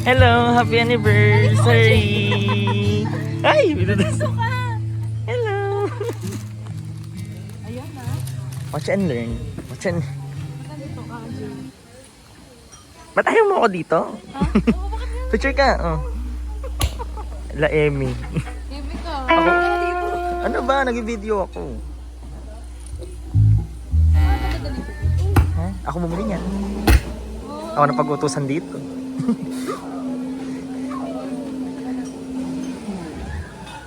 Hello, happy anniversary! Ay, Gusto ka! hello! Ayan na. Watch and learn. Watch and... Nandito ka, Jay. Ba't ayaw mo ako dito? Ha? Oo, bakit nga? Picture ka, oh. La Emmy. Eme ka. Ako? Dito. Ano ba? Nag-video ako. Maganda dito. Ha? Ako bumili niyan. Oh. Ako na pag-utusan dito.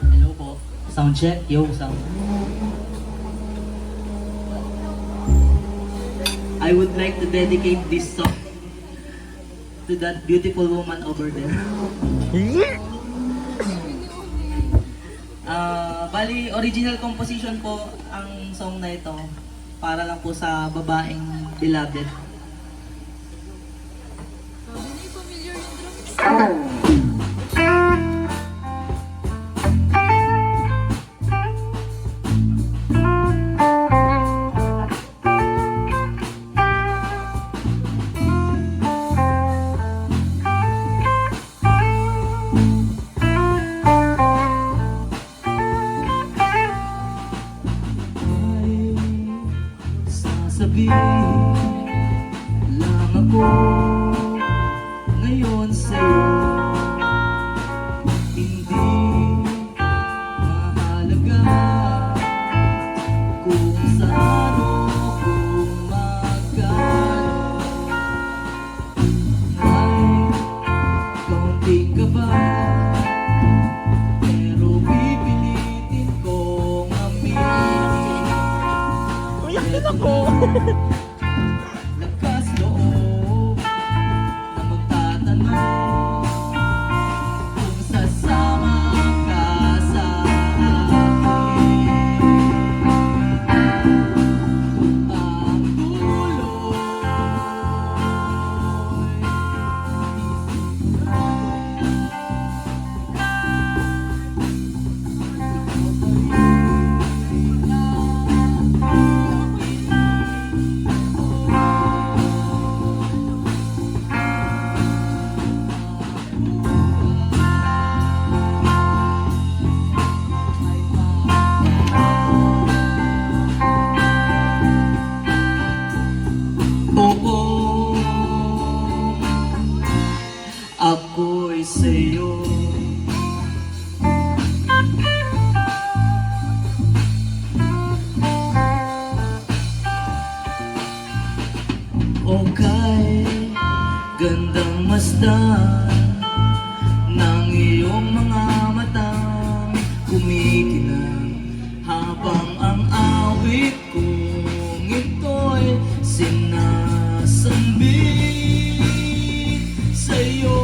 Hello po. Sound check. Yo, sound. I would like to dedicate this song to that beautiful woman over there. Bali, original composition po ang song na ito para lang po sa babaeng beloved. Sabi niya, familiar yung drums. Sasabihin lang ako ngayon sa'yo. Hindi mahalaga kung saan o kung magkano. May kaunting kaba, pero pipilitin kong aminin. Uyak din ako. Lakas loob na magtatanong kung sasama ka sa akin. Ang tuloy oo, ako'y sa'yo. Okay, gandang masdan ng iyong mga matang kumikinang habang ang awit kong ito'y sinasambit sa'yo.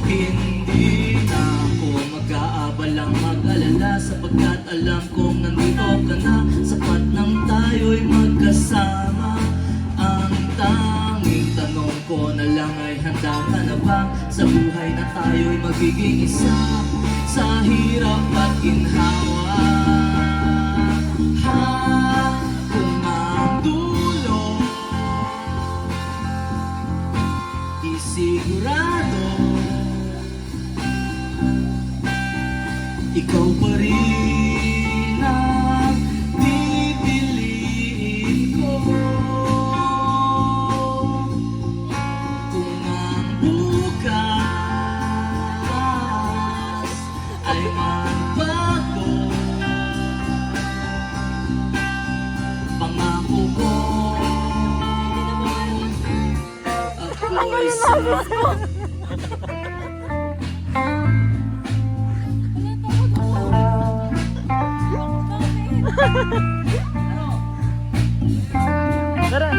Hindi na ako mag-aabalang mag-alala sapagkat alam kong nandito ka na. Sapat nang tayo'y magkasama. Ang tanging tanong ko na lang ay handa ka na ba sa buhay na tayo'y magiging isa sa hirap at ginhawa? Ha, kung ang dulo isigurado, ikaw pa rin ang pipiliin ko. Kung ang bukas ay magbago, pangako ko ako'y sa'yo. Tara.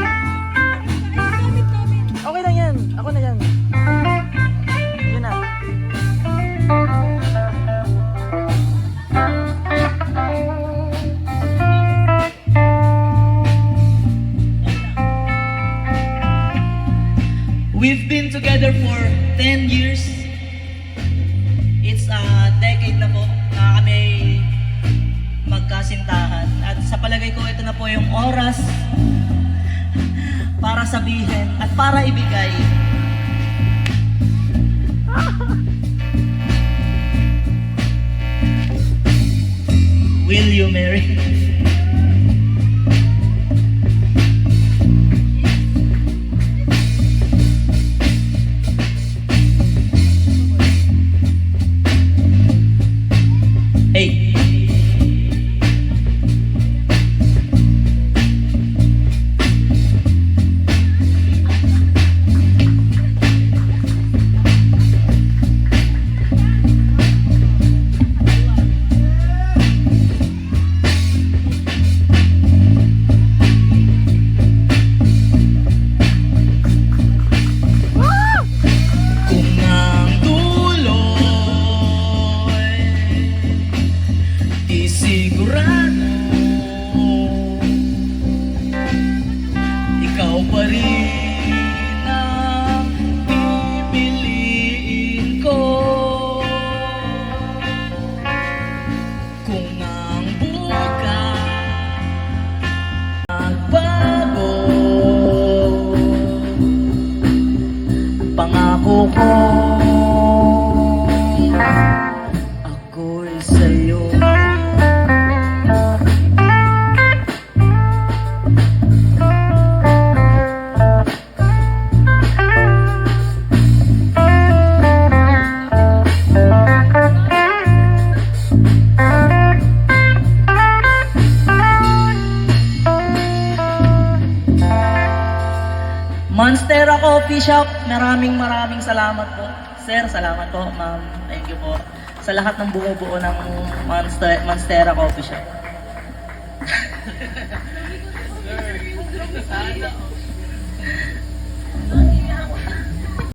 Okay lang yan. Ako na yan. Yun na. We've been together for 10 years. It's a decade na po na kami magkasintahan. At sa palagay ko, ito na po yung oras para sabihin at para ibigay Will you marry? Hey. Kung ang dulo'y di sigurado, ikaw pa rin ang pipiliin ko. Kung ang bukas magbago, pangako ko ako'y sa'yo. Monstera Coffee Shop, maraming salamat po. Sir, salamat po. Ma'am, thank you po. Sa lahat ng bumubuo ng Monstera Coffee Shop.